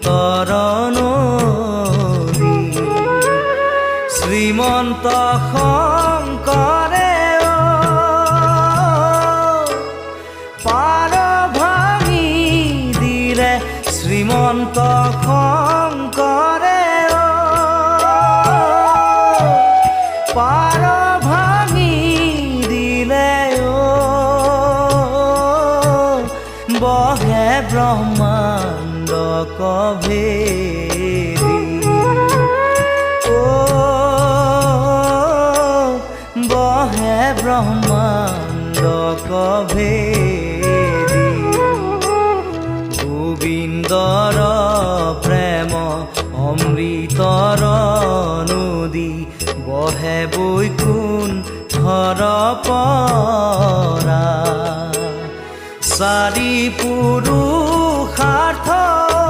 তৰণ শ্ৰীমন্ত শংকৰে পাৰ ভাঙি দিলে শ্ৰীমন্ত শংকৰে পাৰ ভাঙি দিলে বহে ব্ৰহ্মাণ্ড কভেদি বহে ব্ৰহ্মাণ্ড কভেদি গোবিন্দৰ প্ৰেম অমৃতৰ নদী বহে বৈকুণ্ঠৰ পৰা চাৰি পুৰুষাৰ্থ